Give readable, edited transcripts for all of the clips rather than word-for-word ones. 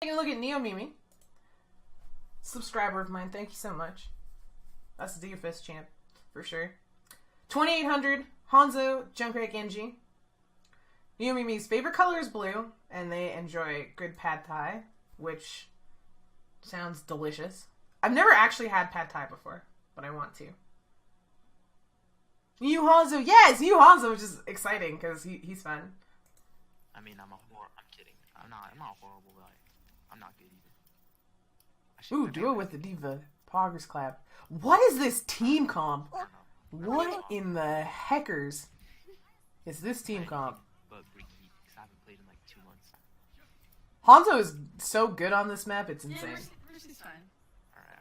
Taking a look at Neo Mimi. Subscriber of mine, thank you so much. That's the Doofus champ, for sure. 2800, Hanzo, Junkrat, Genji. Neo Mimi's favorite color is blue, and they enjoy good pad thai, which sounds delicious. I've never actually had pad thai before, but I want to. New Hanzo, yes, new Hanzo, which is exciting because he's fun. I mean, I'm kidding. I'm not horrible, but I'm not good either. Ooh, duo with the diva. Poggers clap. What is this team comp? What in the heckers is this team comp? But brigitte, because I haven't played in like 2 months. Hanzo is so good on this map, it's insane. Yeah, Mercy's fine.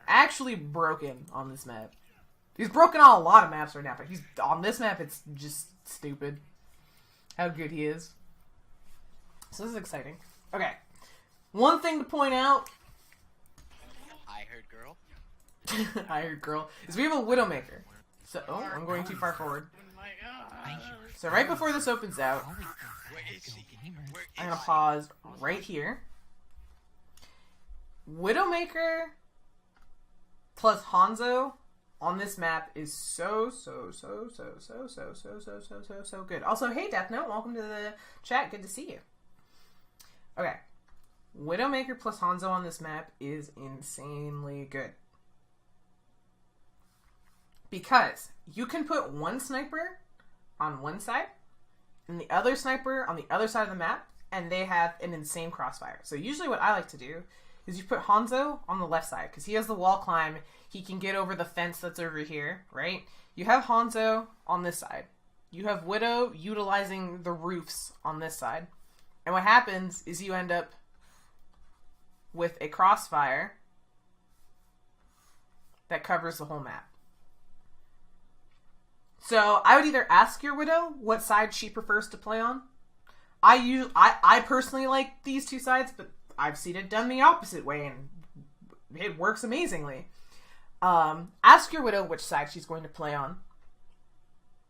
Actually broken on this map. He's broken on a lot of maps right now, but he's on this map, it's just stupid how good he is. So this is exciting. Okay. One thing to point out. I heard girl. I heard girl. Is we have a Widowmaker. So, oh, I'm going too far forward. So right before this opens out, I'm going to pause right here. Widowmaker plus Hanzo on this map is so good. Also, hey Death Note, welcome to the chat. Good to see you. Okay. Widowmaker plus Hanzo on this map is insanely good. Because you can put one sniper on one side and the other sniper on the other side of the map, and they have an insane crossfire. So usually what I like to do is you put Hanzo on the left side because he has the wall climb. He can get over the fence that's over here, right? You have Hanzo on this side. You have Widow utilizing the roofs on this side. And what happens is you end up with a crossfire that covers the whole map. So I would either ask your Widow what side she prefers to play on. I personally like these two sides, but I've seen it done the opposite way, and it works amazingly. Ask your Widow which side she's going to play on,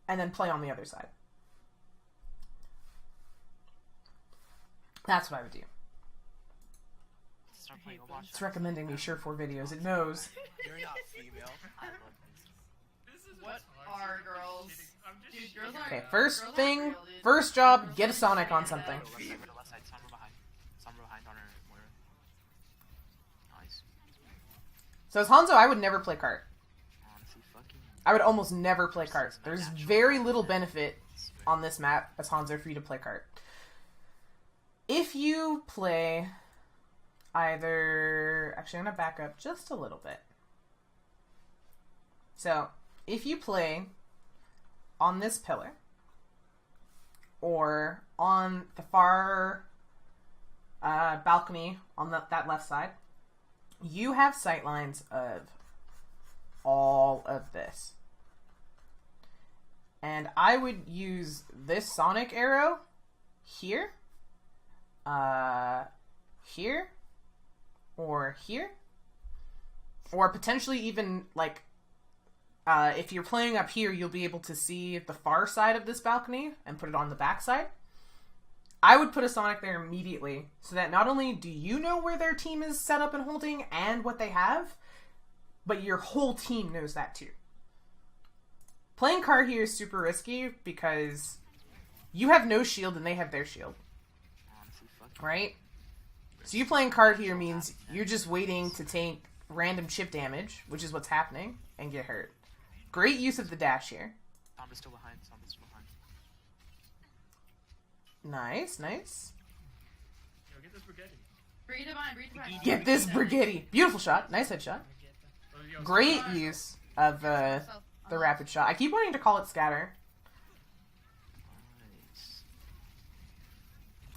and then play on the other side. That's what I would do. It's recommending me sure 4 videos. It knows. You're not female. What are girls? Dude, girls aren't. Okay, first girls aren't thing, real, dude. first job, get a Sonic on something. Left side, some behind on her. Nice. So as Hanzo, I would never play cart. Honestly, fucking. I would almost never play cart. There's very little benefit on this map as Hanzo for you to play cart. If you play either... Actually, I'm going to back up just a little bit. So, if you play on this pillar, or on the far balcony on that left side, you have sightlines of all of this. And I would use this Sonic arrow here, here, or here, or potentially even like if you're playing up here, you'll be able to see the far side of this balcony and put it on the back side. I would put a Sonic there immediately so that not only do you know where their team is set up and holding and what they have, but your whole team knows that too. Playing car here is super risky because you have no shield and they have their shield. Right? So you playing card here means you're just waiting to take random chip damage, which is what's happening, and get hurt. Great use of the dash here. Sombody's still behind. Nice, nice. Yo, get this spaghetti. Breathe divine, breathe divine. Get this brigitte. Beautiful shot. Nice headshot. Great use of the rapid shot. I keep wanting to call it scatter. Nice.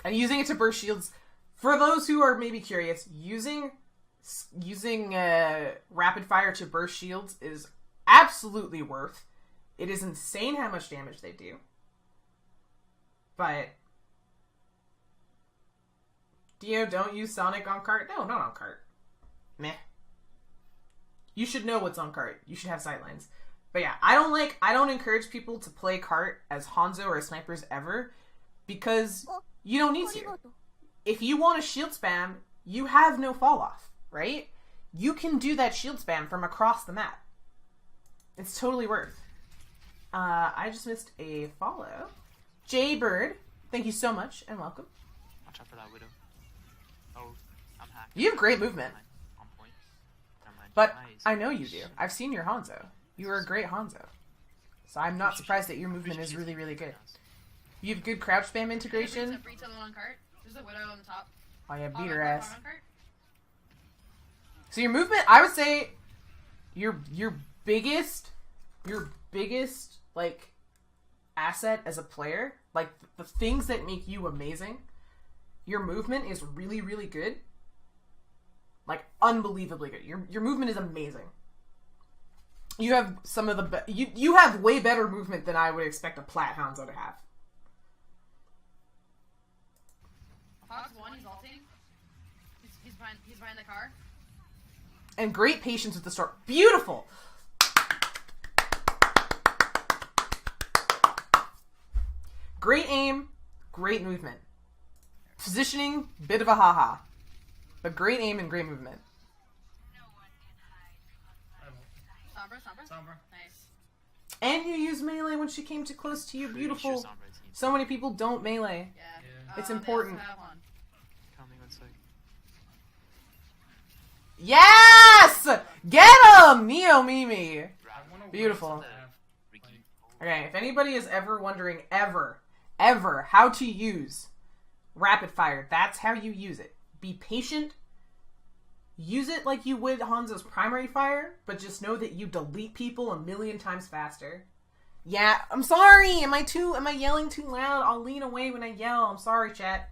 And using it to burst shields. For those who are maybe curious, using rapid fire to burst shields is absolutely worth. It is insane how much damage they do. But Dio, don't use Sonic on cart. No, not on cart. Meh. You should know what's on cart. You should have sightlines. But yeah, I don't encourage people to play cart as Hanzo or as snipers ever because you don't need to. If you want to shield spam, you have no fall off, right? You can do that shield spam from across the map. It's totally worth. I just missed a follow. Jaybird, thank you so much and welcome. Watch out for that widow. Oh, I'm hacked. You have great movement. On point. Never mind. But Nice. I know you do. I've seen your Hanzo. You are a great Hanzo. So I'm not surprised that your movement is really, really good. You have good crouch spam integration. There's a on cart. There's a widow on the top. Oh yeah, Oh, beat her on ass. cart. So your movement, I would say, your biggest like asset as a player, like the things that make you amazing. Your movement is really, really good. Like unbelievably good. Your movement is amazing. You have some of the you have way better movement than I would expect a plat Hanzo to have. Fox 1, he's ulting. He's behind the car. And great patience with the storm. Beautiful! Great aim, great movement. Positioning, bit of a haha. But great aim and great movement. Sombra. Nice. And you used melee when she came too close to you. Pretty sure Beautiful. Sombra is easy. So many people don't melee. Yeah. It's They important. also have one. Coming one sec. Yes! Get him! Neo Mimi. I wanna wait Beautiful. till they have, like, Ricky. Okay, if anybody is ever wondering, ever, how to use rapid fire, that's how you use it. Be patient. Use it like you would Hanzo's primary fire, but just know that you delete people a million times faster. Yeah, I'm sorry. Am I yelling too loud? I'll lean away when I yell. I'm sorry, chat.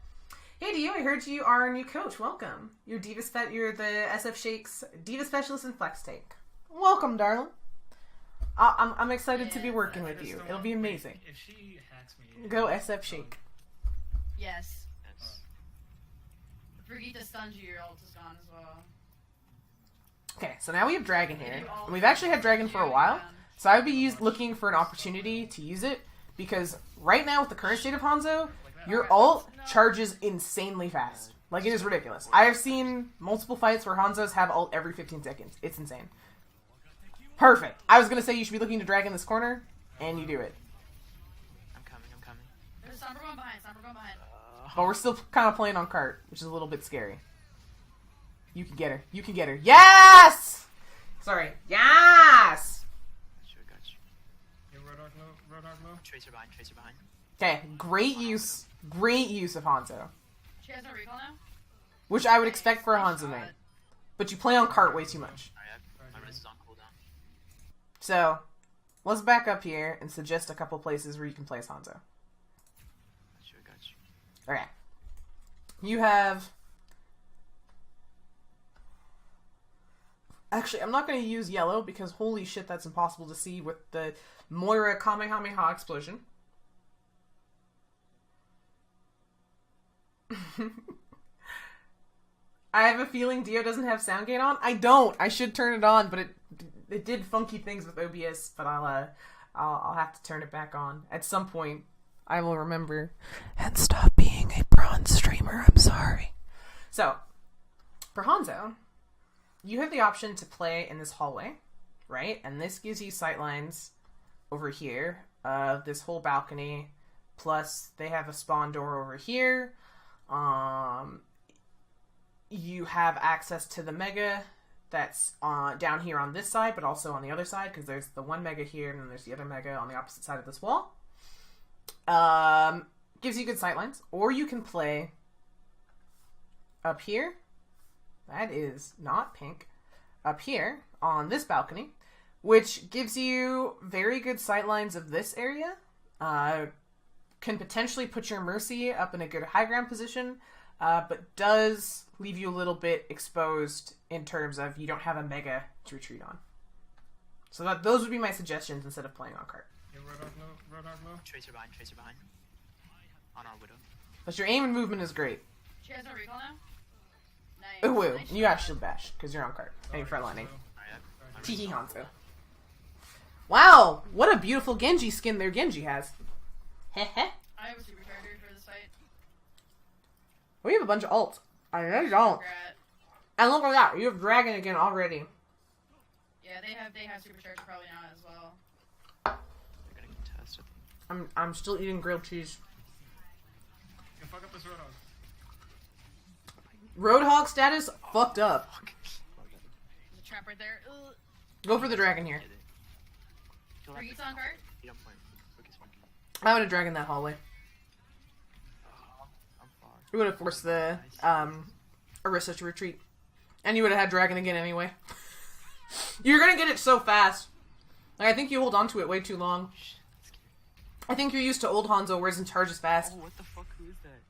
Hey, Dio, I heard you are our new coach. Welcome. You're the SF Shakes Diva Specialist in Flex Tank. Welcome, darling. I'm excited to be working with you. It'll be amazing. If she hacks me, Go SF Shake. Yes. Yes. Brigitte stuns you, your ult is gone as well. Okay, so now we have Dragon here. And we've actually had Dragon for a while. So I would be looking for an opportunity to use it. Because right now, with the current state of Hanzo, your ult charges insanely fast. Like, it is ridiculous. I have seen multiple fights where Hanzos have ult every 15 seconds. It's insane. Perfect. I was going to say you should be looking to Dragon this corner, and you do it. I'm coming. There's Sombra going behind. But we're still kind of playing on cart, which is a little bit scary. You can get her. Yes! Sorry. Yes! Sure, got you. yeah, road arc low. Tracer behind. Okay, great use of Hanzo. She has no recall now? Which I would expect for a Hanzo main. But you play on cart way too much. Alright, my res is on cooldown. So, let's back up here and suggest a couple places where you can play as Hanzo. Sure, got you. Okay. You have... Actually, I'm not going to use yellow because holy shit, that's impossible to see with the Moira Kamehameha explosion. I have a feeling Dio doesn't have sound gate on. I don't. I should turn it on, but it did funky things with OBS. But I'll have to turn it back on at some point. I will remember and stop being a bronze streamer. I'm sorry. So, for Hanzo, you have the option to play in this hallway, right? And this gives you sightlines over here of this whole balcony. Plus, they have a spawn door over here. You have access to the mega that's down here on this side, but also on the other side, because there's the one mega here, and then there's the other mega on the opposite side of this wall. Gives you good sightlines. Or you can play up here. That is not pink. Up here on this balcony, which gives you very good sightlines of this area. Can potentially put your Mercy up in a good high ground position, but does leave you a little bit exposed in terms of you don't have a mega to retreat on. So those would be my suggestions instead of playing on cart. Yeah, road arc low. Tracer behind. On our widow. But your aim and movement is great. She has no recall now? Nice. Ooh, woo. Nice You got shot. shield bash because you're on cart and you're frontlining. Alright, Teehee Hanzo. Wow, what a beautiful Genji skin their Genji has. Heh heh. I have a supercharger for this fight. We have a bunch of ults. I really don't. Junkrat. And look at that, you have Dragon again already. Yeah, they have supercharge probably now as well. They're gonna contest, I think. I'm still eating grilled cheese. You can fuck up this Roadhog. Roadhog status fucked up. There's a trap right there. Ugh. Go for the dragon here. Get it. Kill that Brigitte's thing. on card. Yeah, I'm playing. Focus monkey. I would have dragon that hallway. I'm far. We would have forced the Orisa to retreat. And you would have had dragon again anyway. You're gonna get it so fast. Like, I think you hold on to it way too long. Shit, that's scary. I think you're used to old Hanzo where it doesn't charge as fast. Oh, what the fuck? Who is that?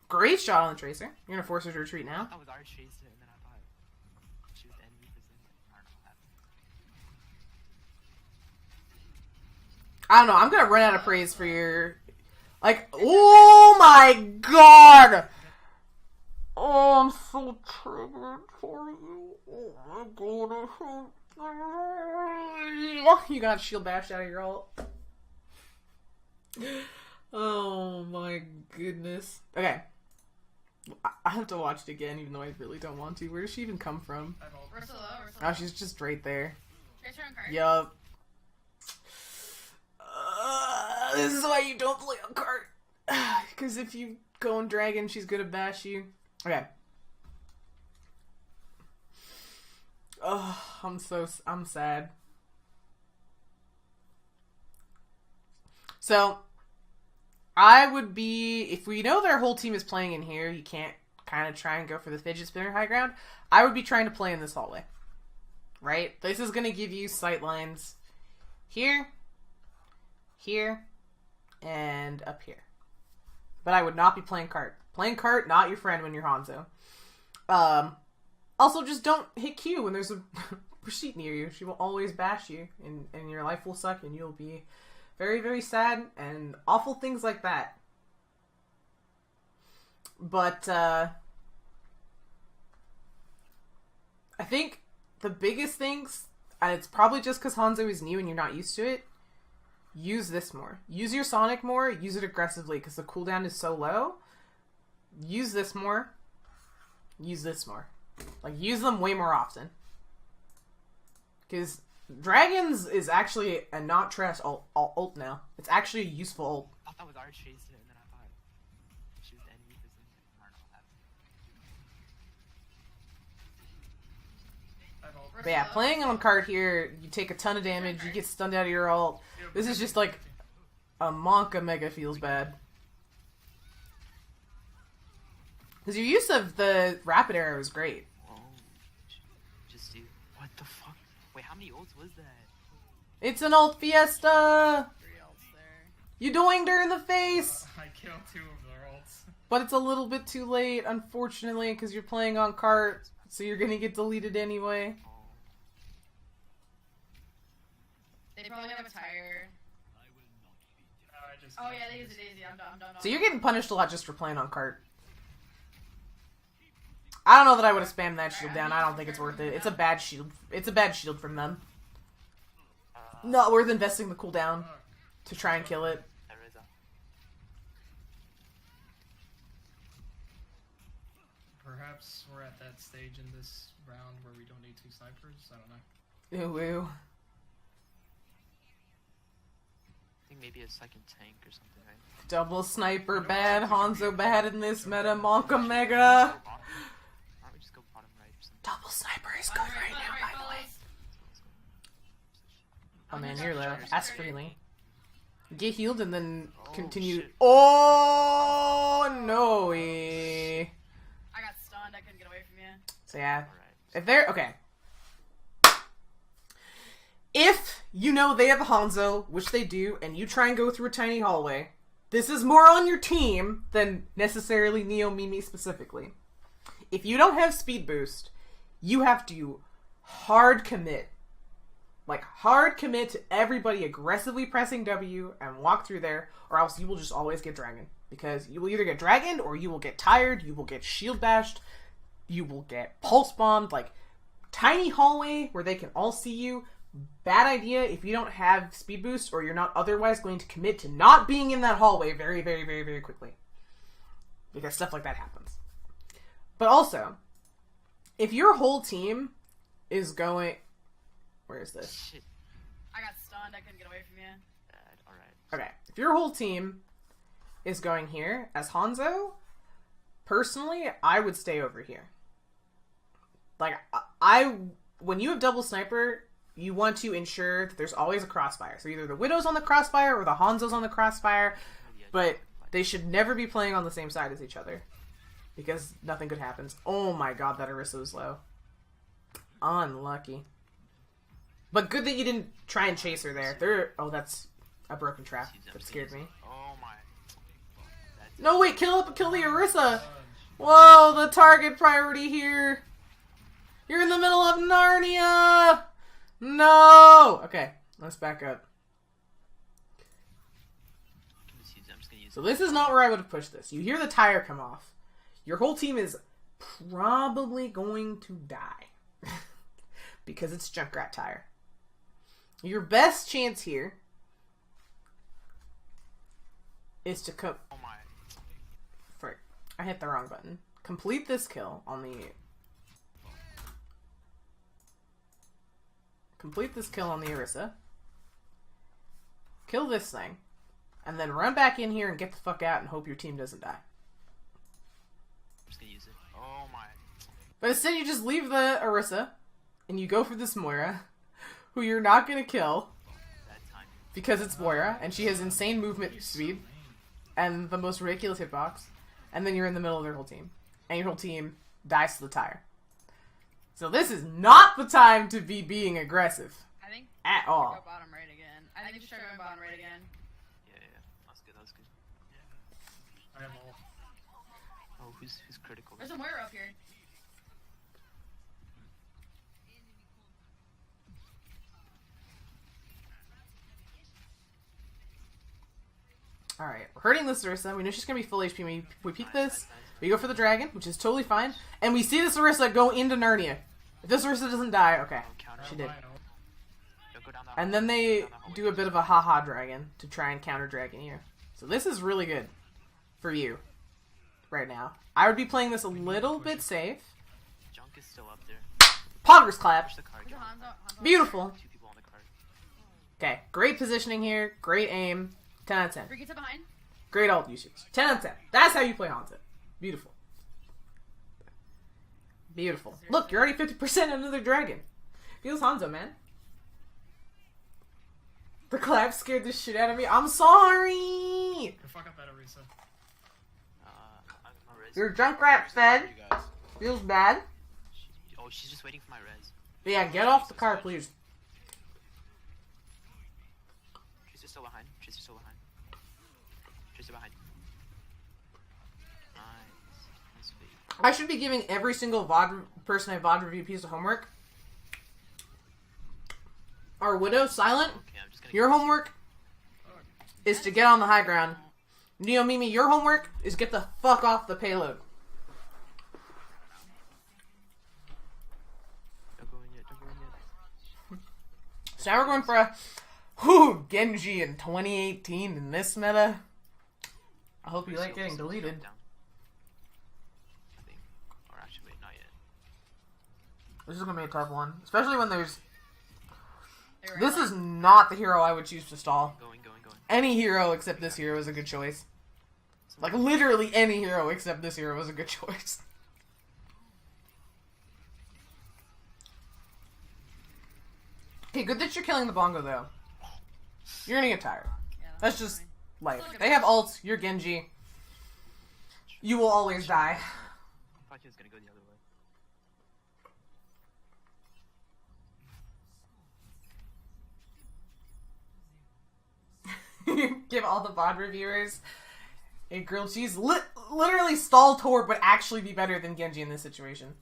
Great shot on the Tracer. You're gonna force her to retreat now. That was our chase it, and then I thought she was the enemy for a second. I don't know what happened. I don't know, I'm gonna run out of praise for your... Like, oh my god! Oh, I'm so triggered for you. Oh my god. You got shield bashed out of your ult. Oh my goodness. Okay. I have to watch it again, even though I really don't want to. Where does she even come from? I ult. Ursula. Oh, she's just right there. Tracer on card. Yup. This is why you don't play on cart. Because if you go on dragon, she's gonna bash you. Okay. Oh, I'm sad. So, I would be, if we know their whole team is playing in here, you can't kind of try and go for the fidget spinner high ground. I would be trying to play in this hallway. Right? This is going to give you sight lines here, here, and up here. But I would not be playing cart. Playing cart, not your friend when you're Hanzo. Also, just don't hit Q when there's a Brigitte near you. She will always bash you, and your life will suck, and you'll be very, very sad, and awful things like that. But, I think the biggest things, and it's probably just because Hanzo is new and you're not used to it, use this more. Use your Sonic more, use it aggressively, because the cooldown is so low. Use this more. Use this more. Like, use them way more often. Because Dragons is actually a not trash ult now. It's actually a useful ult. I thought that was our chase it, and then I thought she was the enemy for a second. I don't know what happened. I ult. But yeah, playing on cart here, you take a ton of damage, you get stunned out of your ult. This is just like a Monka Mega feels bad. Because your use of the rapid arrow is great. Oh, just do. What the fuck? Wait, how many ults was that? It's an ult fiesta! 3 ults there. You doinged her in the face! I killed 2 of their ults. But it's a little bit too late, unfortunately, because you're playing on cart, so you're gonna get deleted anyway. Oh, They probably have a tire. I just Oh yeah, they use a daisy. I'm done. So you're getting punished a lot just for playing on cart. I don't know that I would have spammed that shield down. I don't think it's worth it. It's a bad shield. It's a bad shield from them. Not worth investing the cooldown to try and kill it. there is a. Perhaps we're at that stage in this round where we don't need 2 snipers. I don't know. Ooh, ooh. I think maybe a second tank or something, right? Double sniper bad. Hanzo bad in this meta. Monka Go Mega. bottom. Why don't we just go bottom right or something? Double sniper is good right now, by the way. Let's go. Oh man, you're low. Ask freely. Get healed and then Oh, continue. shit. Oh no! I got stunned. I couldn't get away from you. So yeah, Alright. if they're okay. If you know they have a Hanzo, which they do, and you try and go through a tiny hallway, this is more on your team than necessarily Neo Mimi specifically. If you don't have speed boost, you have to hard commit. Like, hard commit to everybody aggressively pressing W and walk through there, or else you will just always get dragon. Because you will either get dragoned, or you will get tired, you will get shield bashed, you will get pulse bombed. Like, tiny hallway where they can all see you. Bad idea if you don't have speed boost, or you're not otherwise going to commit to not being in that hallway very, very, very, very quickly. Because stuff like that happens. But also, if your whole team is going... Where is this? Shit. I got stunned. I couldn't get away from you. Bad. Alright. Okay, if your whole team is going here as Hanzo, personally, I would stay over here. Like, when you have double sniper, you want to ensure that there's always a crossfire. So either the Widow's on the crossfire or the Hanzo's on the crossfire, but they should never be playing on the same side as each other. Because nothing good happens. Oh my god, that Orisa was low. Unlucky. But good that you didn't try and chase her there. Oh, that's a broken trap. That scared me. Oh my. No, wait, kill the Orisa! Whoa, the target priority here! You're in the middle of Narnia! No! Okay, let's back up. So this is not where I would have pushed this. You hear the tire come off. Your whole team is probably going to die. Because it's Junkrat tire. Your best chance here is to come... Oh my. Frick. I hit the wrong button. Complete this kill on the... Complete this kill on the Orisa. Kill this thing. And then run back in here and get the fuck out and hope your team doesn't die. I'm just gonna use it. Oh my. But instead you just leave the Orisa and you go for this Moira, who you're not gonna kill because it's Moira and she has insane movement speed and the most ridiculous hitbox, and then you're in the middle of their whole team. And your whole team dies to the tire. So this is not the time to be being aggressive. I think at all. Go bottom right again. I think we should try going bottom right again. Yeah. That's good. That's good. I have all. Oh, who's critical? There's a Moira up here. Alright, we're hurting this Orisa. We know she's gonna be full HP. We peek this. We go for the dragon, which is totally fine. And we see this Orisa go into Narnia. If this Orisa doesn't die, okay. She did. And then they do a bit of a haha dragon to try and counter dragon you. So this is really good for you right now. I would be playing this a little bit safe. Junk is still up there. Poggers clap. Push the card. There's a Hanzo. Beautiful. 2 people on the card. Okay, great positioning here. Great aim. 10 out of 10. Brigitte's behind. Great ult usage. 10 out of 10. That's how you play Hanzo. Beautiful. Beautiful. Look, you're already 50% another dragon. Feels Hanzo, man. The clap scared the shit out of me. I'm sorry! Go fuck up that Orisa. I'm res. Your Junkrat fed. You guys. Feels bad. She's just waiting for my res. Yeah, get off the car, please. She's still behind. She's still behind. She's still behind. Nice. Sweet. I should be giving every single VOD person I VOD review piece of homework. Our Widow, Silent, Okay, I'm just gonna your homework is to get on the high ground. Neo Mimi, your homework is get the fuck off the payload. Don't go in yet. Don't go in yet. So now we're going for a Genji in 2018 in this meta. I hope you like getting deleted. Down. I think. Or actually, wait, not yet. This is gonna be a tough one, especially when there's. They're This right is not the hero I would choose to stall. Going. Any hero except this hero is a good choice. Like literally any hero except this hero is a good choice. Okay, good that you're killing the bongo though. You're gonna get tired. Yeah, That's just fine. life. They have ults. You're Genji. You will always die. I thought he was gonna go the other way. Give all the VOD reviewers a grilled cheese. Literally stall Tor, but actually be better than Genji in this situation.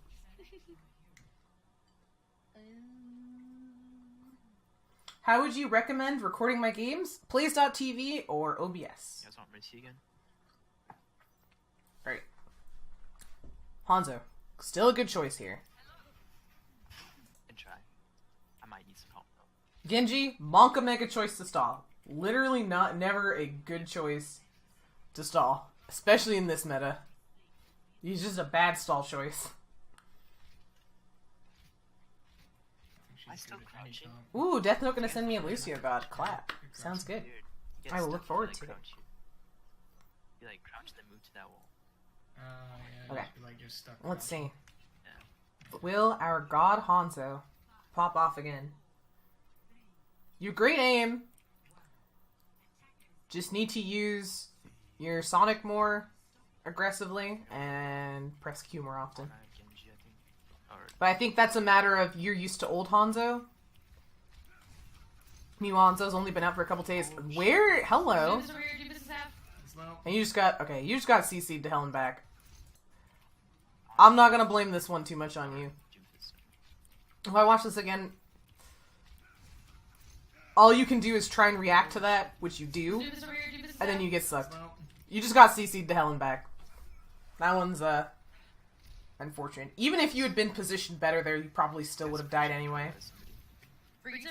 How would you recommend recording my games? Plays.tv or OBS? You guys want Mercy again? Right. Hanzo. Still a good choice here. And try. I might need some help though. Genji, Monka mega choice to stall. Literally never a good choice to stall. Especially in this meta. He's just a bad stall choice. I still crouching. Ooh, Death Note gonna send me a Lucio God. Clap. Sounds good. Weird. You get I will stuck, look you, forward like, to it. crouch. You like crouch, then move to that wall. Yeah. Okay. Like you're stuck. Let's see. Yeah. Will our god Hanzo pop off again? You great aim. Just need to use your Sonic more aggressively and press Q more often. Genji, I think. Or But I think that's a matter of you're used to old Hanzo. New Hanzo's only been out for a couple days. Where? Hello. This is where your business have. Well, And you just got CC'd to hell and back. I'm not gonna blame this one too much on you. If I watch this again, all you can do is try and react to that, which you do, This is where your business and then have. you get sucked. well, You just got CC'd to hell and back. That one's unfortunate. Even if you had been positioned better there, you probably still would have died anyway. Rita.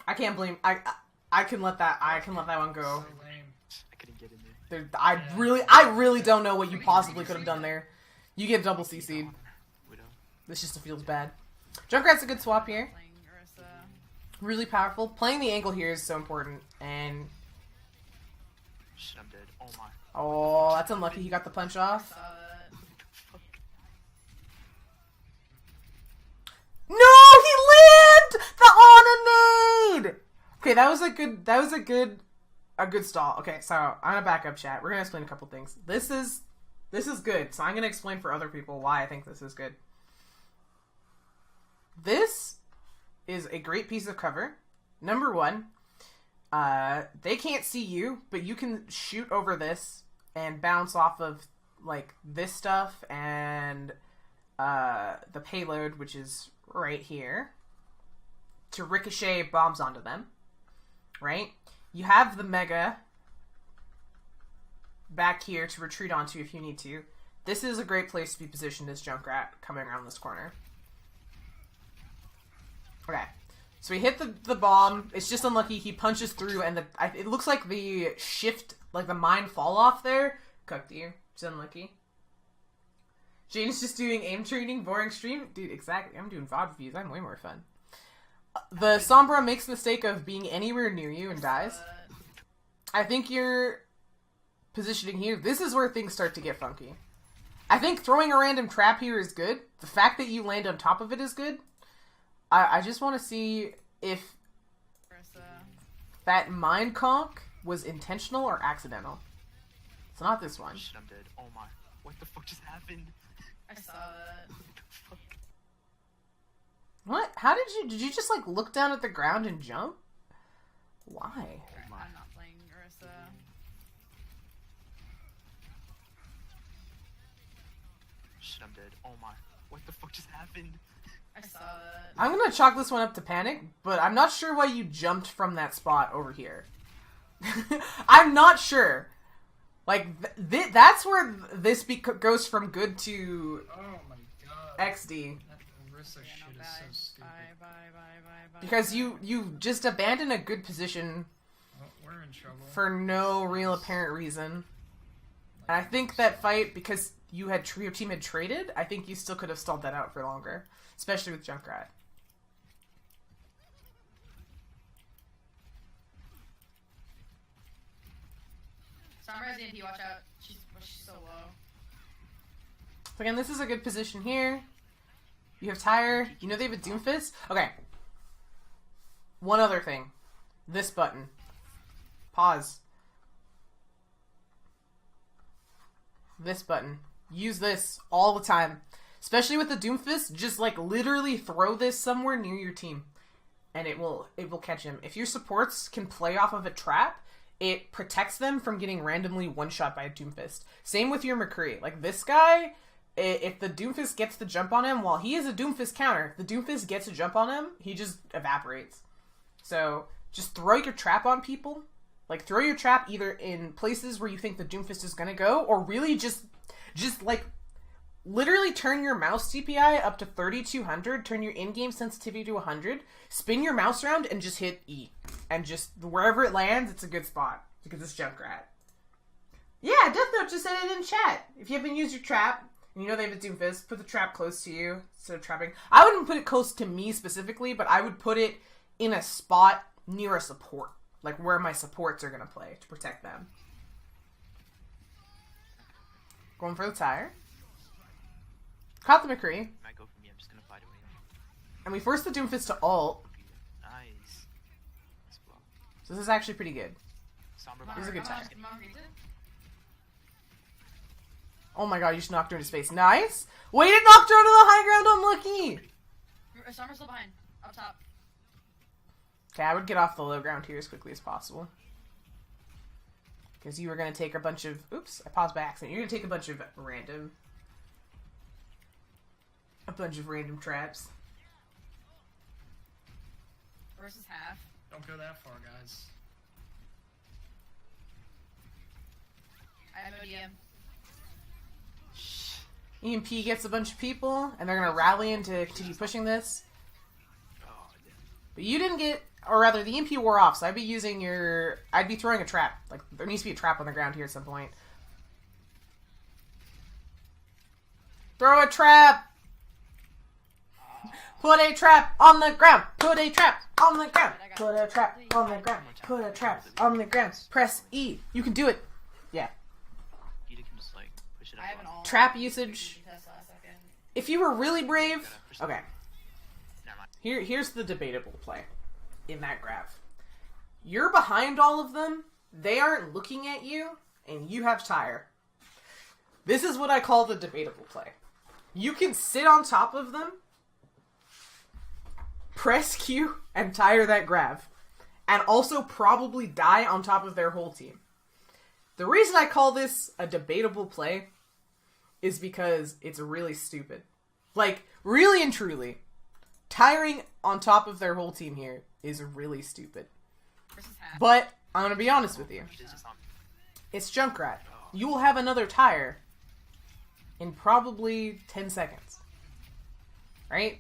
I can't blame. I can let that one go. so lame. I couldn't get in there. I really don't know what you possibly could have done there. You get double CC'd. Widow. This just feels bad. Junkrat's a good swap here. Playing Ursa. Really powerful. Playing the angle here is so important. And Shit, I'm dead. Oh my. oh, that's unlucky. He got the punch off. Saw that. No, he lived the on a nade. Okay, that was a good stall. Okay, so I'm gonna back up, chat. We're gonna explain a couple things. This is good. So I'm gonna explain for other people why I think this is good. This is a great piece of cover. Number one, they can't see you, but you can shoot over this and bounce off of like this stuff and the payload, which is right here, to ricochet bombs onto them. Right? You have the Mega back here to retreat onto if you need to. This is a great place to be positioned as Junkrat coming around this corner. Okay. So he hit the bomb. It's just unlucky. He punches through, and it looks like the shift, like the mine fall off there, cooked you. It's unlucky. Jane's just doing aim training, boring stream. Dude, exactly. I'm doing VOD reviews. I'm way more fun. The Sombra makes the mistake of being anywhere near you and dies. I think you're positioning here. This is where things start to get funky. I think throwing a random trap here is good. The fact that you land on top of it is good. I just want to see if Ursa. that mind conk was intentional or accidental. It's not this one. Shit, I'm dead. Oh my. What the fuck just happened? I saw that. What the fuck? What? How did you just like look down at the ground and jump? Why? I'm not playing Ursa. Shit, I'm dead. Oh my. What the fuck just happened? I saw that. I'm gonna chalk this one up to panic, but I'm not sure why you jumped from that spot over here. I'm not sure. Like, that's where this goes from good to Oh my god. XD. That Orisa Yeah, shit no, is so bye. stupid. Bye. Because you just abandon a good position Well, we're in trouble. for no real apparent reason. And I think that fight, because your team had traded, I think you still could have stalled that out for longer. Especially with Junkrat. Sombra's AMP, watch out. She's so low. So again, this is a good position here. You have Tyre. You know they have a Doomfist? Okay. One other thing. This button. Pause. This button. Use this all the time. Especially with the Doomfist, just like literally throw this somewhere near your team. And it will catch him. If your supports can play off of a trap, it protects them from getting randomly one-shot by a Doomfist. Same with your McCree. Like this guy, if the Doomfist gets the jump on him, while he is a Doomfist counter, the Doomfist gets a jump on him, he just evaporates. So just throw your trap on people. Like throw your trap either in places where you think the Doomfist is gonna go, or really just like literally turn your mouse CPI up to 3200, turn your in-game sensitivity to 100, spin your mouse around, and just hit E. And just wherever it lands, it's a good spot. Because it's Junkrat. Yeah, Death Note just said it in chat. If you haven't used your trap, and you know they have a Doomfist, put the trap close to you instead of trapping. I wouldn't put it close to me specifically, but I would put it in a spot near a support. Like where my supports are going to play to protect them. Going for the tire. Caught the McCree. Might go for me. I'm just gonna fight away. And we forced the Doomfist to ult. Nice. Nice block. So this is actually pretty good. Somber This is a good Come on, tire. come on, Brigitte. Oh my god, you just knocked her into space. Nice! Wait, it knocked her onto the high ground, unlucky! Summer's still behind. Up top. Okay, I would get off the low ground here as quickly as possible. Because you were going to take a bunch of... Oops, I paused by accident. You're going to take a bunch of random... traps. Versus half. Don't go that far, guys. I have ODM. EMP gets a bunch of people, and they're going to rally in to continue pushing this. Oh, yeah. But you didn't get... Or rather, the EMP wore off, so I'd be using your... I'd be throwing a trap. Like, there needs to be a trap on the ground here at some point. Throw a trap! Put a trap on the ground! Put a trap on the ground! Put a trap on the ground! Put a trap on the ground! Press E! You can do it! Yeah. You can just like push it up. I have an all. Trap usage. Test last second. If you were really brave... Okay. Never mind. Here's the debatable play in that graph. You're behind all of them, they aren't looking at you, and you have tire. This is what I call the debatable play. You can sit on top of them, press Q, and tire that grav, and also probably die on top of their whole team. The reason I call this a debatable play is because it's really stupid. Like, really and truly, tiring on top of their whole team here is really stupid. Versus half. But, I'm gonna be honest with you. This is on. It's Junkrat. You will have another tire in probably 10 seconds. Right?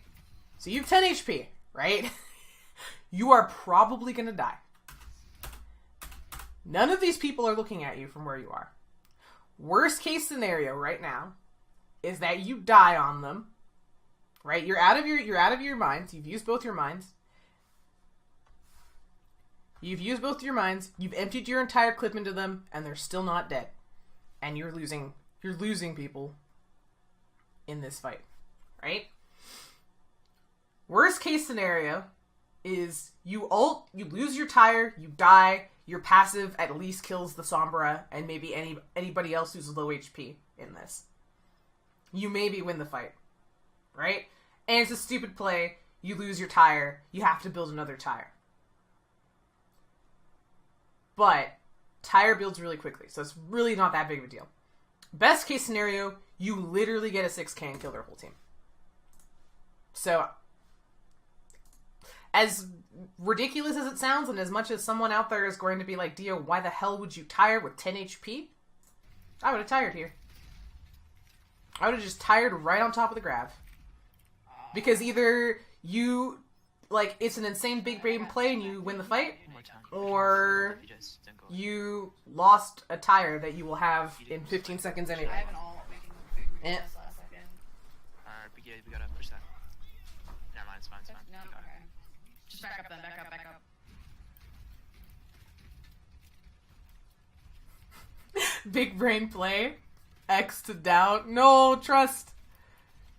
So you have 10 HP, right? You are probably gonna die. None of these people are looking at you from where you are. Worst case scenario right now is that you die on them. Right? You're out of your minds. You've used both your minds. You've emptied your entire clip into them, and they're still not dead. And you're losing people in this fight. Right? Worst case scenario is you ult, you lose your tire, you die, your passive at least kills the Sombra and maybe anybody else who's low HP in this. You maybe win the fight. Right? And it's a stupid play. You lose your tire. You have to build another tire. But tire builds really quickly, so it's really not that big of a deal. Best case scenario, you literally get a 6k and kill their whole team. So, as ridiculous as it sounds, and as much as someone out there is going to be like, Dio, why the hell would you tire with 10 HP? I would have tired here. I would have just tired right on top of the grav. Because either you, like, it's an insane big brain play and you win the fight, One more time. or You just don't go. you lost a tire that you will have in 15 seconds I anyway. have an all. We can Eh. test last second. Alright, we gotta push that. Never mind, it's fine, it's fine. No, We got it. okay. Just back up then. Back up. Big brain play. X to doubt. No, trust.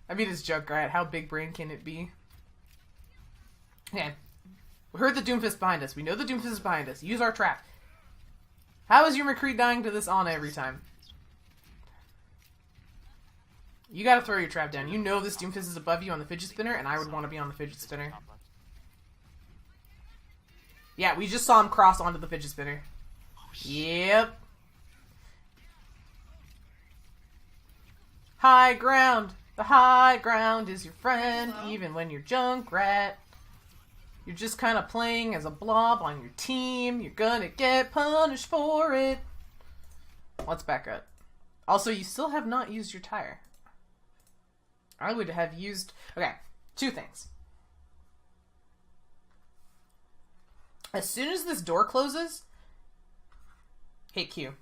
I mean, it's Junkrat. How big brain can it be? Okay. We heard the Doomfist behind us. We know the Doomfist is behind us. Use our trap. How is your McCree dying to this Ana every time? You gotta throw your trap down. You know this Doomfist is above you on the fidget spinner, and I would want to be on the fidget spinner. Top left. Yeah, we just saw him cross onto the fidget spinner. Yep. High ground. The high ground is your friend, even when you're Junkrat. You're just kind of playing as a blob on your team. You're gonna get punished for it. Let's back up. Also, you still have not used your tire. I would have used... Okay, two things. As soon as this door closes, hit Q.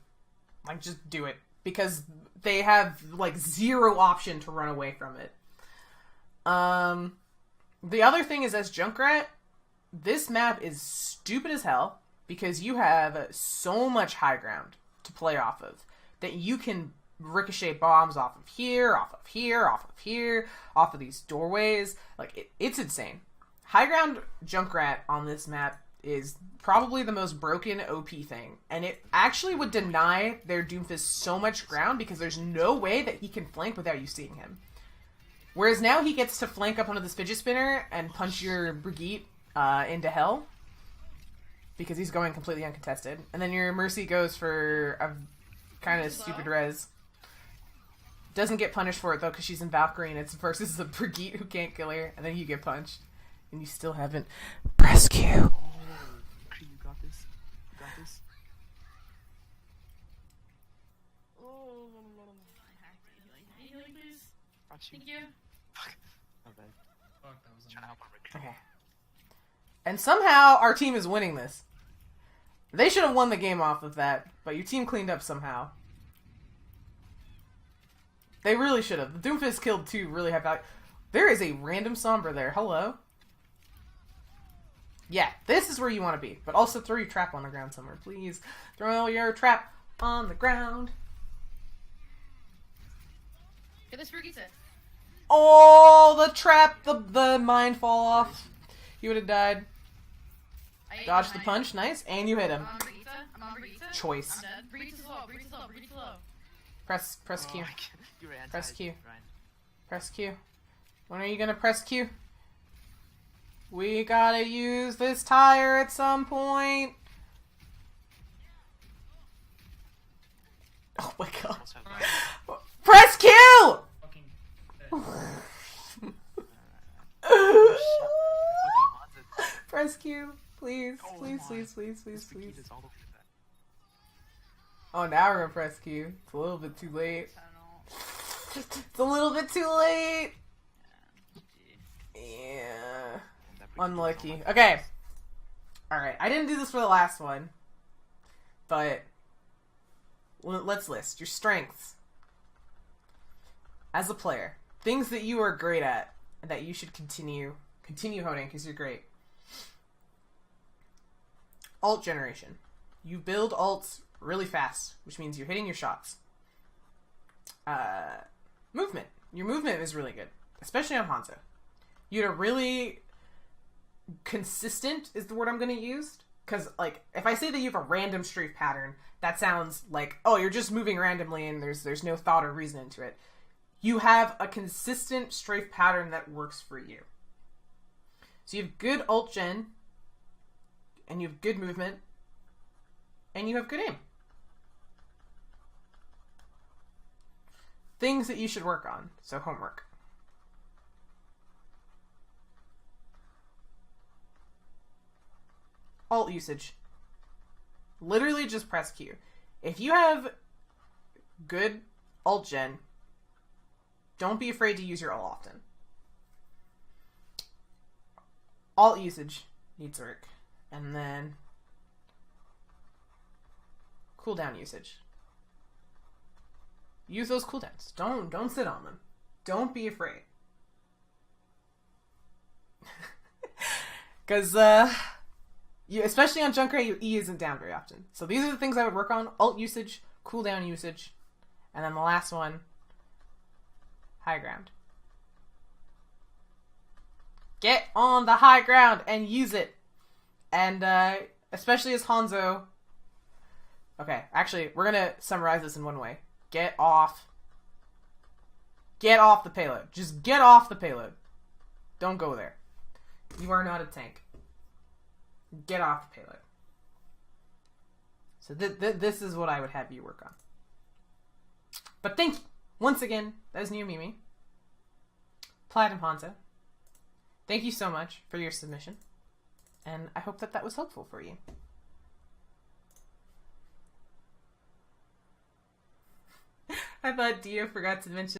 Like, just do it. Because they have, like, zero option to run away from it. The other thing is, as Junkrat, this map is stupid as hell because you have so much high ground to play off of that you can ricochet bombs off of here, off of here, off of here, off of these doorways. Like, it's insane. High ground Junkrat on this map is probably the most broken OP thing, and it actually would deny their Doomfist so much ground because there's no way that he can flank without you seeing him. Whereas now he gets to flank up onto this fidget spinner and punch your Brigitte into hell because he's going completely uncontested, and then your Mercy goes for a kind of stupid res. Doesn't get punished for it though because she's in Valkyrie and it's versus the Brigitte who can't kill her, and then you get punched and you still haven't pressed Q. You got this. You got this. Oh, healing, please. Thank you. Okay. Fuck, that was Trying to help him recruit. Okay. And somehow our team is winning this. They should have won the game off of that, but your team cleaned up somehow. They really should have. The Doomfist killed two really high value. There is a random Sombra there. Hello. Yeah, this is where you want to be. But also throw your trap on the ground somewhere, please. Throw your trap on the ground. Get this Brigitte. Oh, the trap, the mine fall off. He would have died. Dodge the punch, nice. And you hit him. I'm on Brigitte. I'm on Brigitte. Choice. I'm dead. Brigitte's low. Brigitte's low. Brigitte's low. Press Q. my God. You were Press Q. Ryan. Press Q. When are you gonna press Q? We gotta use this tire at some point. Oh my god. Almost have that. Press Q! fucking Fucking Hanzo. Press Q. Please, Oh please, my. please, please, please, This please. Brigitte is all the way to that. Oh, now we're gonna press Q. It's a little bit too late. I don't know. It's a little bit too late. Gee. Yeah. That Brigitte is Unlucky. all the way Okay. Alright, I didn't do this for the last one. But let's list your strengths. As a player. Things that you are great at and that you should continue honing because you're great. Ult generation. You build ults really fast, which means you're hitting your shots. Movement. Your movement is really good, especially on Hanzo. You had a really consistent is the word I'm going to use, because like if I say that you have a random strafe pattern, that sounds like, oh, you're just moving randomly and there's no thought or reason into it. You have a consistent strafe pattern that works for you. So you have good ult gen, and you have good movement, and you have good aim. Things that you should work on. So homework. Ult usage. Literally just press Q. If you have good ult gen, don't be afraid to use your ult often. Alt usage needs work. And then cooldown usage. Use those cooldowns. Don't sit on them. Don't be afraid. Because, especially on Junkrat, your E isn't down very often. So these are the things I would work on. Alt usage, cooldown usage, and then the last one, high ground. Get on the high ground and use it. And, especially as Hanzo... Okay, actually, we're gonna summarize this in one way. Get off the payload. Just get off the payload. Don't go there. You are not a tank. Get off the payload. So this is what I would have you work on. But thank you. Once again, that is New Mimi. Platinum Hanzo. Thank you so much for your submission. And I hope that was helpful for you. I thought Dio forgot to mention